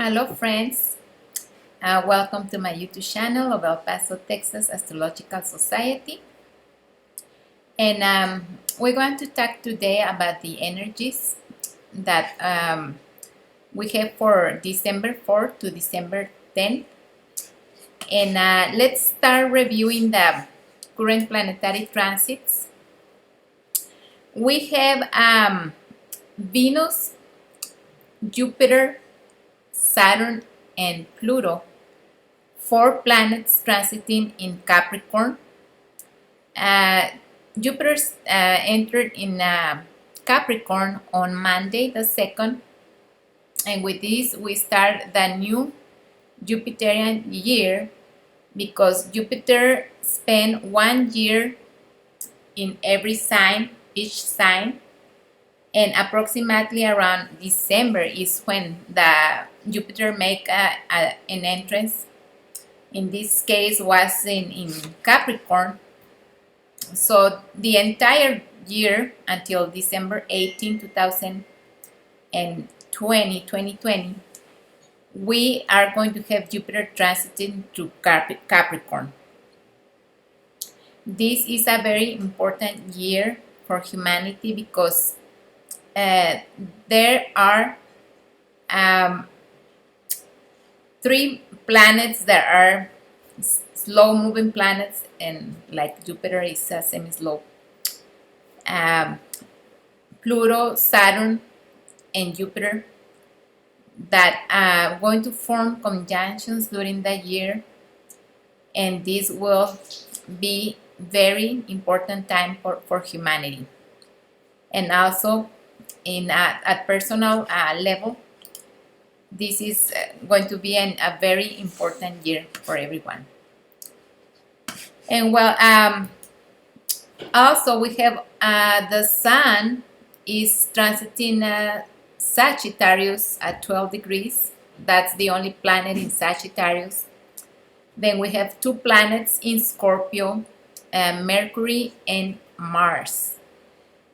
Hello friends, welcome to my YouTube channel of El Paso, Texas Astrological Society. And we're going to talk today about the energies that we have for December 4th to December 10th. And let's start reviewing the current planetary transits. We have Venus, Jupiter, Saturn, and Pluto, 4 planets transiting in Capricorn. Jupiter entered in Capricorn on Monday the 2nd, and with this we start the new Jupiterian year because Jupiter spent 1 year in every sign, each sign, and approximately around December is when the Jupiter make an entrance. In this case was in Capricorn. So the entire year until December 18, 2020, we are going to have Jupiter transiting through Capricorn. This is a very important year for humanity because there are 3 planets that are slow moving planets, and like Jupiter is semi-slow. Pluto, Saturn, and Jupiter that are going to form conjunctions during the year, and this will be very important time for humanity. And also in at personal level, this is going to be a very important year for everyone. And well, also we have the Sun is transiting Sagittarius at 12 degrees. That's the only planet in Sagittarius. Then we have 2 planets in Scorpio, Mercury and Mars.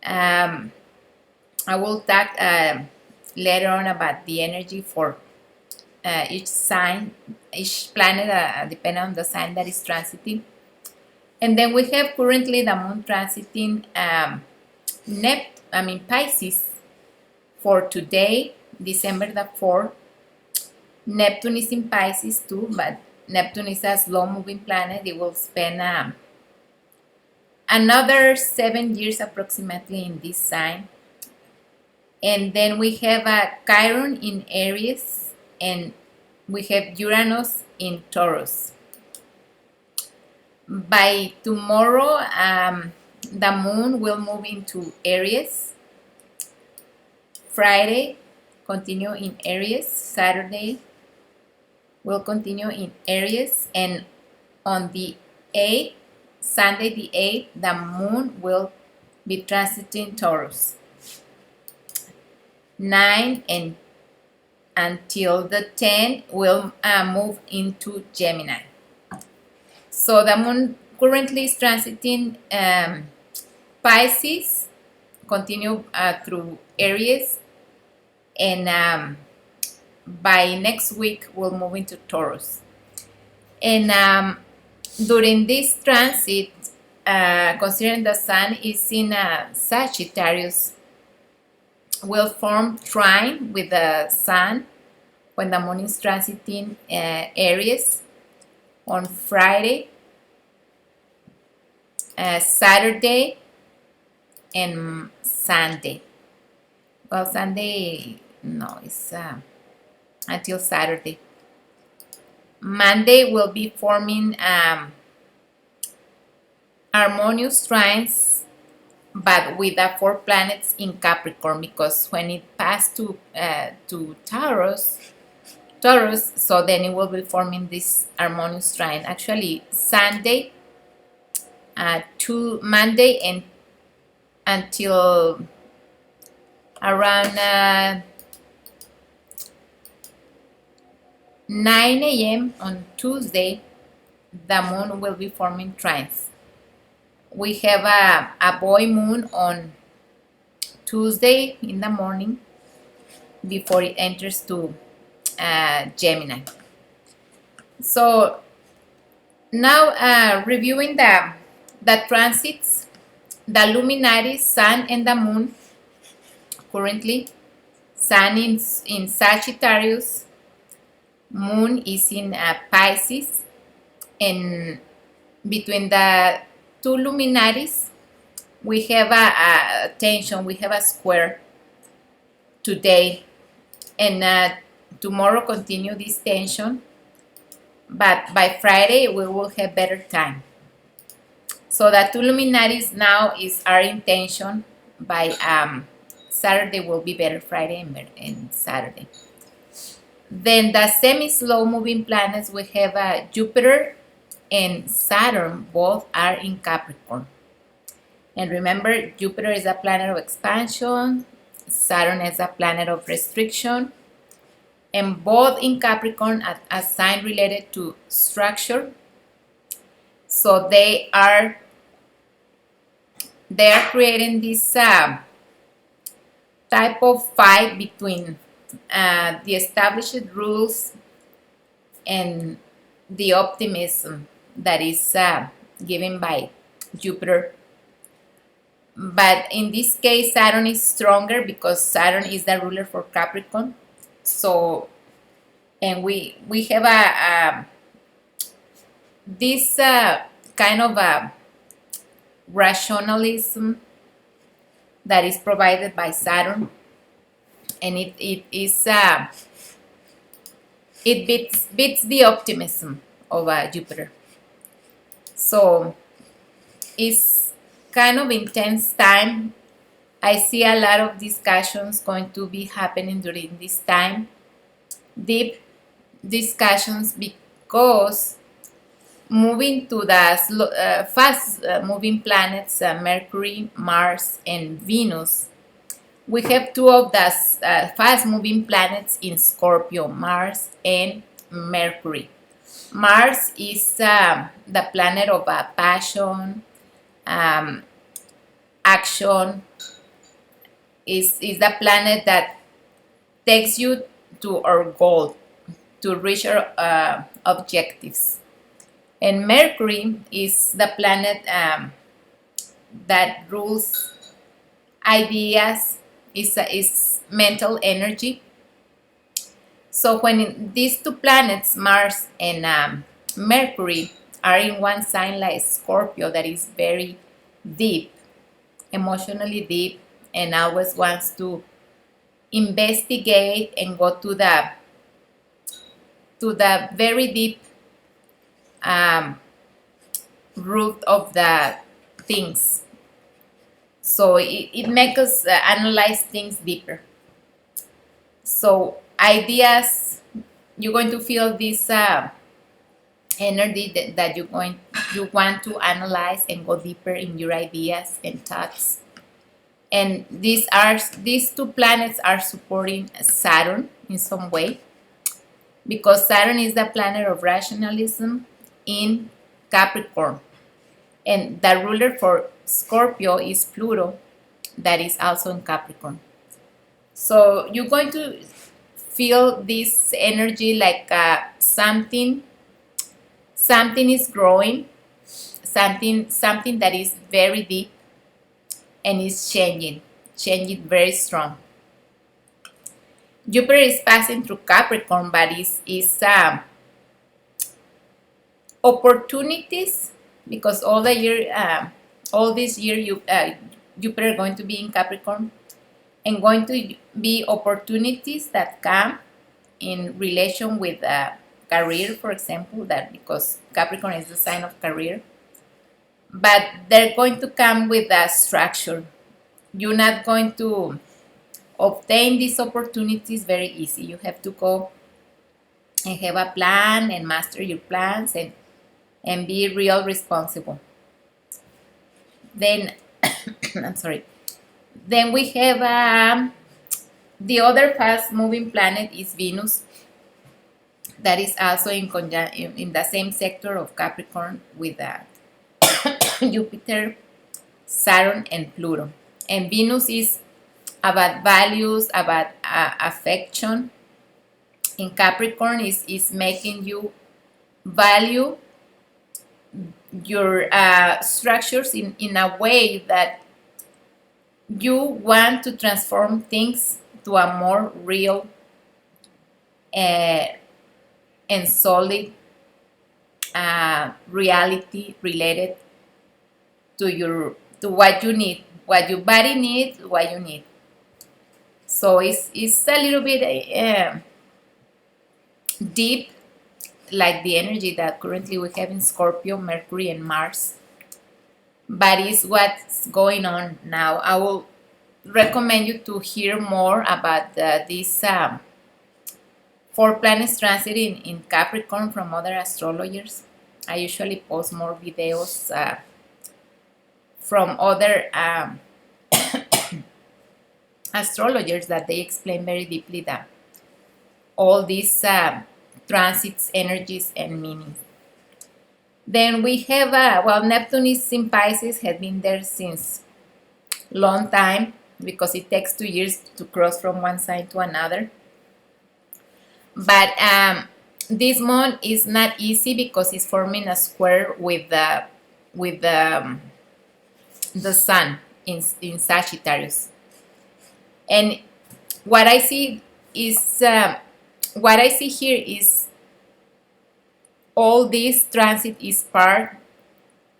I will talk later on about the energy for each sign, each planet, depending on the sign that is transiting. And then we have currently the moon transiting Pisces for today, December the 4th. Neptune is in Pisces too, but Neptune is a slow-moving planet. It will spend another 7 years approximately in this sign. And then we have Chiron in Aries, and we have Uranus in Taurus. By tomorrow, the moon will move into Aries. Friday, continue in Aries. Saturday will continue in Aries. And on the 8th, Sunday the 8th, the moon will be transiting Taurus. 9 and until the 10th will move into Gemini. So the moon currently is transiting Pisces, continue through Aries, and by next week we'll move into Taurus. And during this transit, considering the Sun is in Sagittarius, will form trine with the Sun when the moon is transiting Aries on Friday, Saturday, and Sunday. Well, Sunday, no, it's until Saturday. Monday will be forming harmonious trines, but with the 4 planets in Capricorn, because when it passed to Taurus, so then it will be forming this harmonious trine. Actually, Sunday to Monday and until around 9 a.m. on Tuesday, the moon will be forming trines. We have a boy moon on Tuesday in the morning before it enters to Gemini. So now reviewing the transits, the luminaries, Sun and the Moon. Currently, Sun in Sagittarius, Moon is in Pisces, and between the two luminaries, we have a tension, we have a square today, and tomorrow continue this tension, but by Friday we will have better time. So the two luminaries now are in tension. By Saturday will be better, Friday and Saturday. Then the semi-slow moving planets, we have Jupiter and Saturn, both are in Capricorn. And remember, Jupiter is a planet of expansion, Saturn is a planet of restriction, and both in Capricorn, a sign related to structure. So they are creating this type of fight between the established rules and the optimism that is given by Jupiter. But in this case, Saturn is stronger because Saturn is the ruler for Capricorn. So, and we have this kind of a rationalism that is provided by Saturn, and it beats the optimism of Jupiter. So it's kind of intense time. I see a lot of discussions going to be happening during this time, deep discussions, because moving to the fast moving planets, Mercury, Mars, and Venus, we have two of the fast moving planets in Scorpio, Mars and Mercury. Mars is the planet of passion, action, is the planet that takes you to our goal, to reach our objectives. And Mercury is the planet that rules ideas, is mental energy. So when these two planets, Mars and Mercury, are in one sign like Scorpio, that is very deep, emotionally deep, and always wants to investigate and go to the very deep root of the things. So it makes us analyze things deeper. So ideas, you're going to feel this energy that you want to analyze and go deeper in your ideas and thoughts. And these two planets are supporting Saturn in some way, because Saturn is the planet of rationalism in Capricorn, and the ruler for Scorpio is Pluto, that is also in Capricorn. So you're going to feel this energy like something is growing, something that is very deep and is changing very strong. Jupiter is passing through Capricorn, but is opportunities, because all this year Jupiter going to be in Capricorn, and going to be opportunities that come in relation with career, for example, that because Capricorn is the sign of career, but they're going to come with a structure. You're not going to obtain these opportunities very easy. You have to go and have a plan and master your plans and be real responsible. Then I'm sorry. Then we have the other fast moving planet is Venus, that is also in the same sector of Capricorn with Jupiter, Saturn, and Pluto. And Venus is about values, about affection, in Capricorn is making you value your structures in a way that you want to transform things to a more real uh, and solid reality related to what you need, what your body needs, what you need. So it's a little bit deep, like the energy that currently we have in Scorpio, Mercury, and Mars. But it's what's going on now. I will recommend you to hear more about these 4 planets transit in Capricorn from other astrologers. I usually post more videos from other astrologers that they explain very deeply that all these transits, energies, and meanings. Then we have, well, Neptune is in Pisces, has been there since long time because it takes 2 years to cross from one sign to another. But this month is not easy because it's forming a square with the sun in Sagittarius. And what I see is what I see here is all this transit is part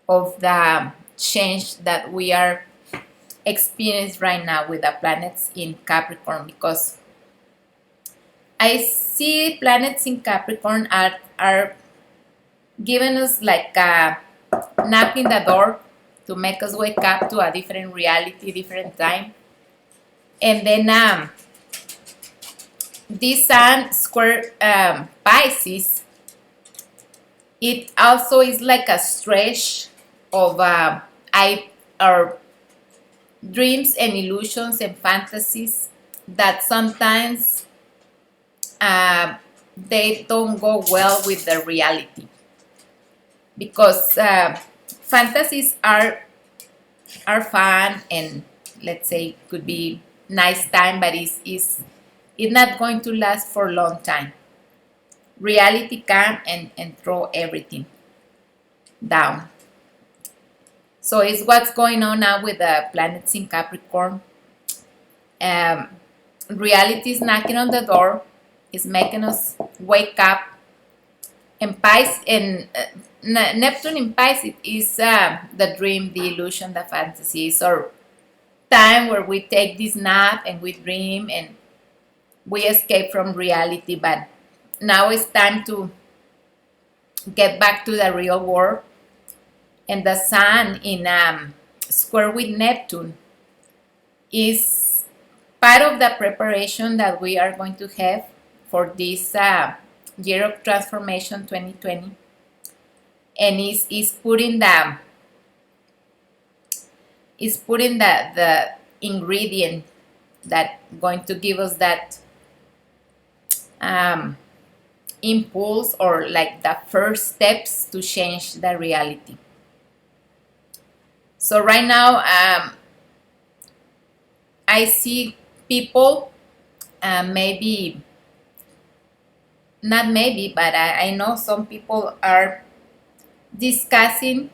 of the change that we are experiencing right now with the planets in Capricorn, because I see planets in Capricorn are giving us like a knock in the door to make us wake up to a different reality, different time. And then this sun square Pisces, it also is like a stretch of our dreams and illusions and fantasies that sometimes they don't go well with the reality, because fantasies are fun and, let's say, could be nice time, but it's not going to last for a long time. Reality come and throw everything down. So it's what's going on now with the planets in Capricorn. Reality is knocking on the door, is making us wake up. And Neptune in Pisces is the dream, the illusion, the fantasies, or time where we take this nap and we dream and we escape from reality. But now it's time to get back to the real world. And the sun in square with Neptune is part of the preparation that we are going to have for this year of transformation 2020. And is putting the ingredient that going to give us that impulse, or like the first steps to change the reality. So right now I see people maybe not maybe, but I know some people are discussing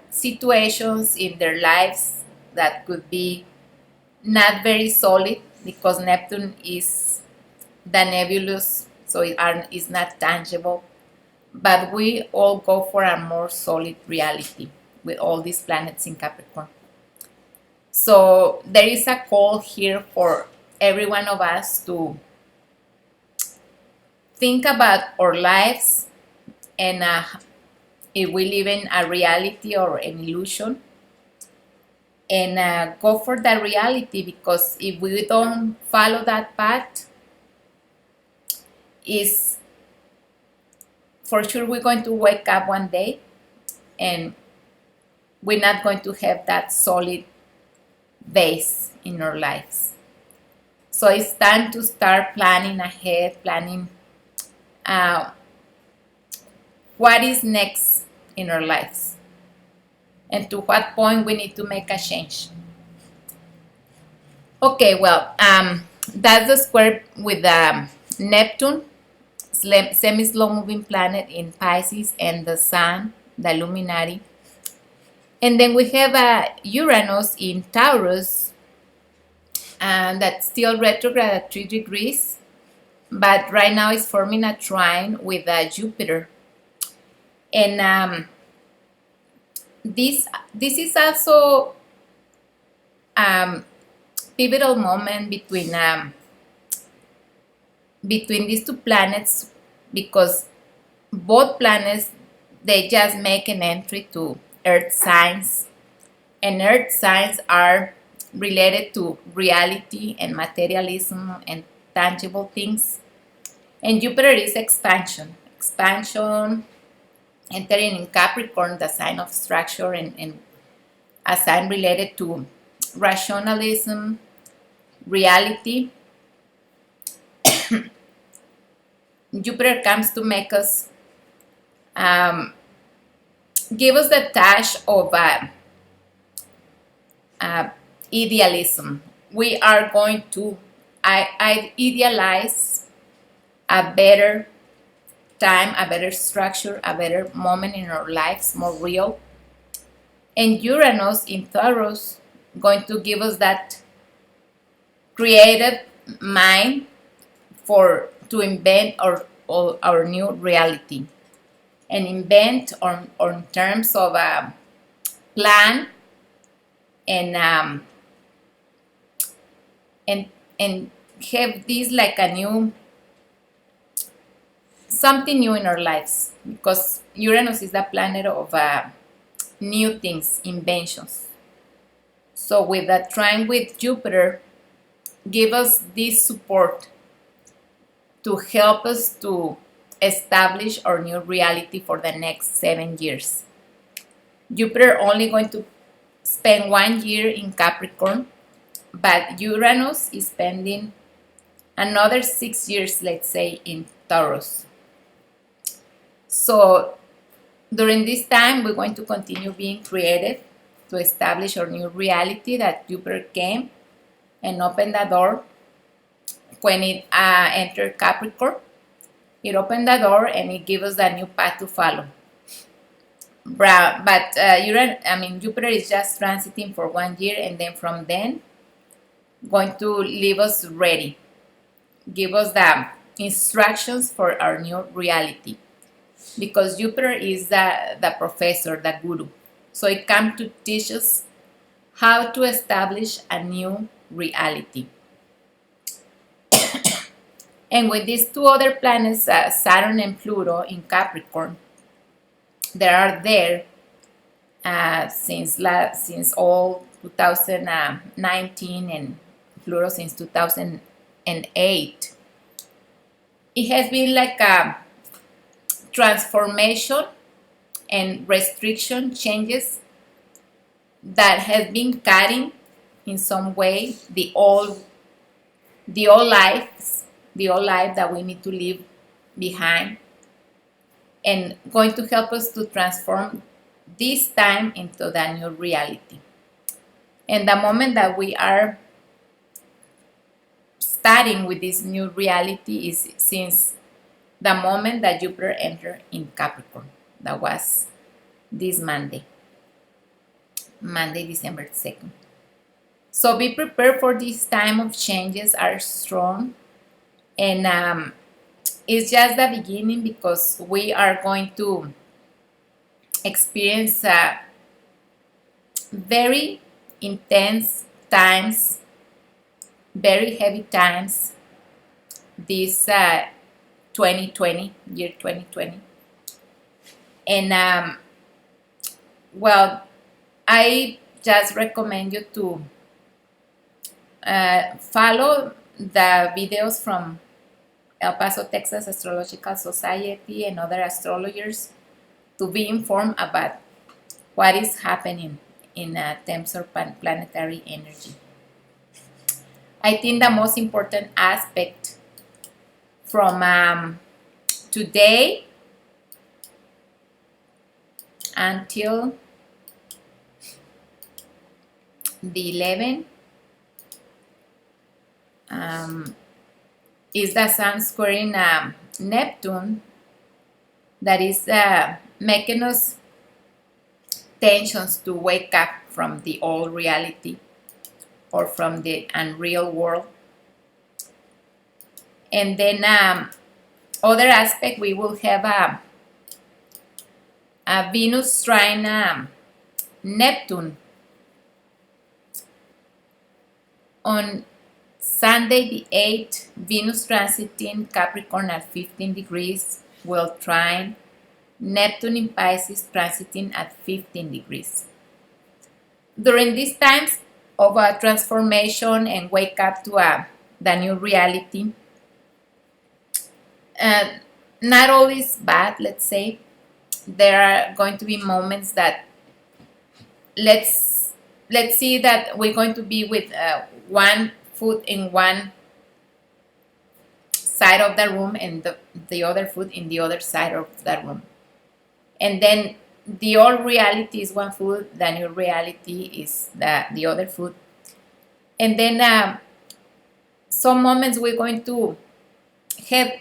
situations in their lives that could be not very solid, because Neptune is the nebulous, so it's not tangible. But we all go for a more solid reality with all these planets in Capricorn. So there is a call here for every one of us to think about our lives and if we live in a reality or an illusion, and go for that reality, because if we don't follow that path, is for sure we're going to wake up one day and we're not going to have that solid base in our lives. So it's time to start planning ahead, planning what is next in our lives, and to what point we need to make a change. Okay, well, that's the square with Neptune, semi-slow moving planet in Pisces, and the Sun, the luminary. And then we have Uranus in Taurus, and that's still retrograde at 3 degrees, but right now it's forming a trine with Jupiter. And this is also um, pivotal moment between these two planets, because both planets, they just make an entry to earth signs, and earth signs are related to reality and materialism and tangible things. And Jupiter is expansion, entering in Capricorn, the sign of structure, and a sign related to rationalism, reality. Jupiter comes to make us, give us the touch of idealism. We are going to I idealize a better time, a better structure, a better moment in our lives, more real. And Uranus in Taurus going to give us that creative mind for to invent our new reality, and invent on terms of a plan, and and and have this like a new something new in our lives, because Uranus is the planet of new things, inventions. So with that trine with Jupiter, give us this support to help us to establish our new reality for the next 7 years. Jupiter only going to spend 1 year in Capricorn, but Uranus is spending another 6 years, let's say, in Taurus. So during this time, we're going to continue being creative to establish our new reality that Jupiter came and opened the door when it entered Capricorn. It opened the door and it gave us a new path to follow. But Jupiter is just transiting for 1 year, and then from then, going to leave us ready, give us the instructions for our new reality, because Jupiter is the professor, the guru. So it comes to teach us how to establish a new reality. And with these two other planets, Saturn and Pluto in Capricorn, they are there since all 2019, and Pluto since 2008. It has been like a transformation and restriction changes that has been cutting in some way the old life that we need to leave behind, and going to help us to transform this time into the new reality. And the moment that we are starting with this new reality is since the moment that Jupiter entered in Capricorn. That was this Monday, December 2nd. So be prepared for this time of changes are strong, and it's just the beginning, because we are going to experience very intense times, very heavy times this 2020, year 2020. And well, I just recommend you to follow the videos from El Paso, Texas Astrological Society and other astrologers to be informed about what is happening in terms of planetary energy. I think the most important aspect from today until the 11th is the Sun squaring Neptune, that is making us tensions to wake up from the old reality or from the unreal world. And then other aspect, we will have a Venus trine Neptune on Sunday the 8th. Venus transiting Capricorn at 15 degrees will trine Neptune in Pisces transiting at 15 degrees. During these times of a transformation and wake up to the new reality, not all is bad, let's say. There are going to be moments that let's see that we're going to be with one foot in one side of the room and the other foot in the other side of the room. And then the old reality is one foot, the new reality is the other foot. And then some moments we're going to have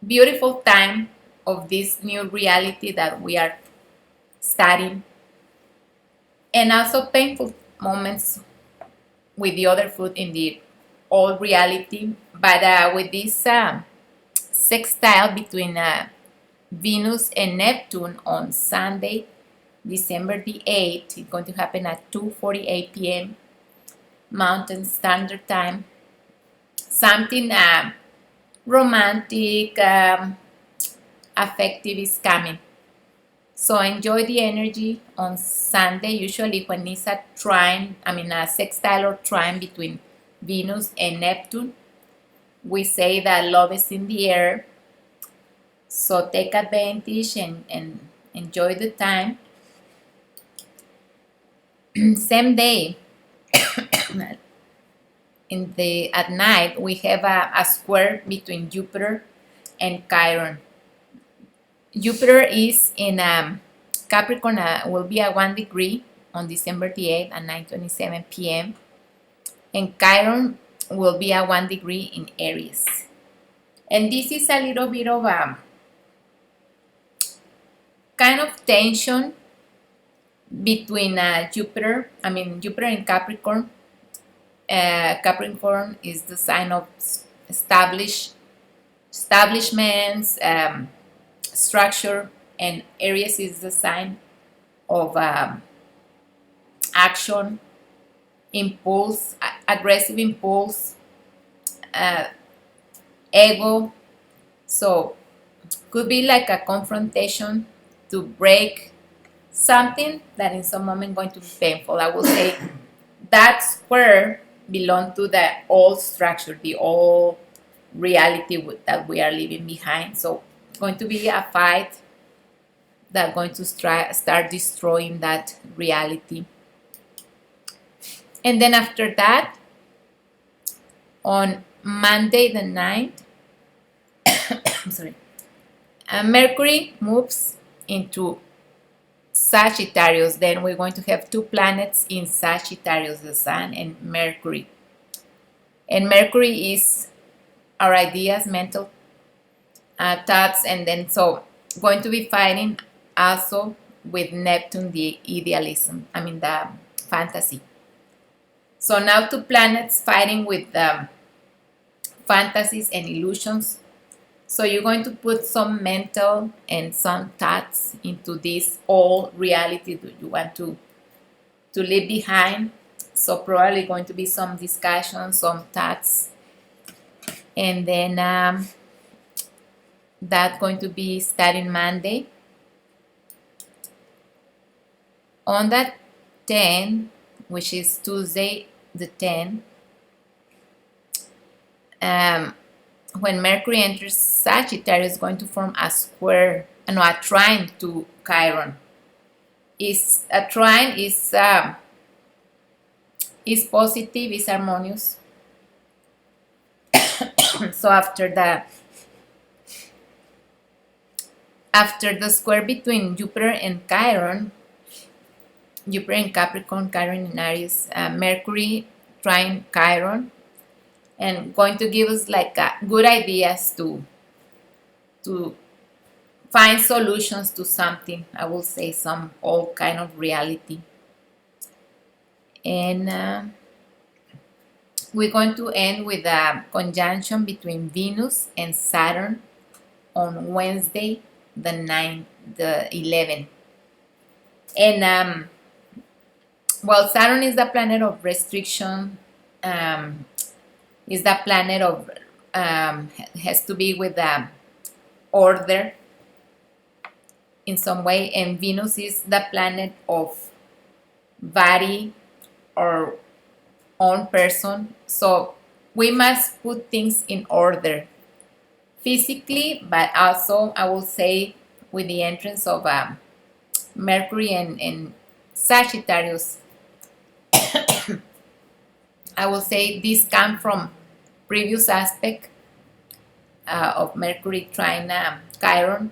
beautiful time of this new reality that we are studying, and also painful moments with the other foot in the old reality. But with this sextile between Venus and Neptune on Sunday, December the 8th, it's going to happen at 2:48 p.m. Mountain Standard Time. Something romantic, affective is coming. So enjoy the energy on Sunday. Usually when it's a sextile or trine between Venus and Neptune, we say that love is in the air. So take advantage and enjoy the time. Same day, at night, we have a square between Jupiter and Chiron. Jupiter is in Capricorn, will be at 1 degree on December the 8th at 9:27 p.m. And Chiron will be at 1 degree in Aries. And this is a little bit of a kind of tension between Jupiter in Capricorn. Capricorn is the sign of establishments, structure, and Aries is the sign of action, impulse, aggressive impulse, ego. So could be like a confrontation to break something that in some moment going to be painful. I will say that square belong to the old structure, the old reality that we are leaving behind. So it's going to be a fight that's going to start destroying that reality. And then after that, on Monday the 9th, Mercury moves into Sagittarius. Then we're going to have two planets in Sagittarius, the Sun and Mercury. And Mercury is our ideas, mental thoughts, and then so going to be fighting also with Neptune, the idealism, the fantasy. So now two planets fighting with fantasies and illusions. So you're going to put some mental and some thoughts into this old reality that you want to leave behind. So probably going to be some discussions, some thoughts. And then that's going to be starting Monday. On that 10, which is Tuesday the 10th, when Mercury enters Sagittarius, is going to form a trine to Chiron. A trine is positive, is harmonious. So after the square between Jupiter and Chiron, Jupiter in Capricorn, Chiron in Aries, Mercury trine Chiron, and going to give us like good ideas to find solutions to something. I will say some old kind of reality. And we're going to end with a conjunction between Venus and Saturn on Wednesday, the 11th. And well, Saturn is the planet of restriction, is the planet of, has to be with order in some way, and Venus is the planet of body or own person. So we must put things in order physically, but also I will say with the entrance of Mercury and Sagittarius, I will say this come from previous aspect of Mercury trine Chiron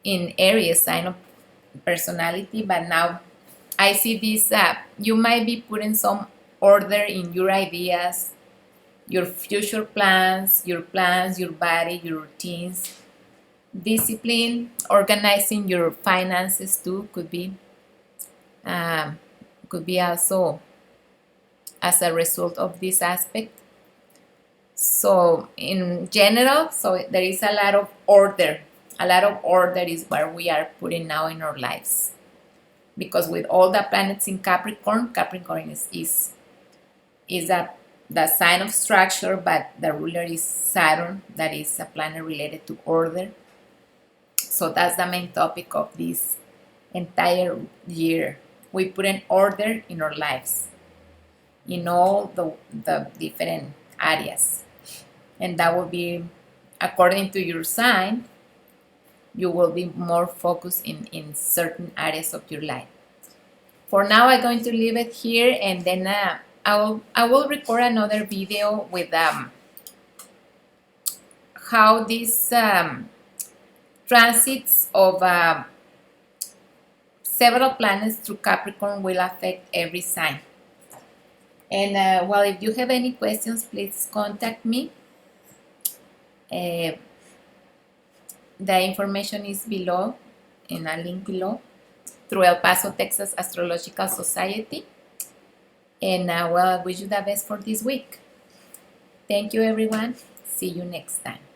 in Aries sign of personality. But now I see this, you might be putting some order in your ideas, your future plans, your body, your routines, discipline, organizing your finances too um, could be also as a result of this aspect. So in general, so there is a lot of order. A lot of order is what we are putting now in our lives. Because with all the planets in Capricorn, Capricorn is the sign of structure, but the ruler is Saturn, that is a planet related to order. So that's the main topic of this entire year. We put an order in our lives, in all the different areas. And that will be, according to your sign, you will be more focused in certain areas of your life. For now, I'm going to leave it here, and then I will record another video with how these transits of several planets through Capricorn will affect every sign. And well, if you have any questions, please contact me. The information is below, in a link below, through El Paso, Texas Astrological Society. And well, I wish you the best for this week. Thank you, everyone. See you next time.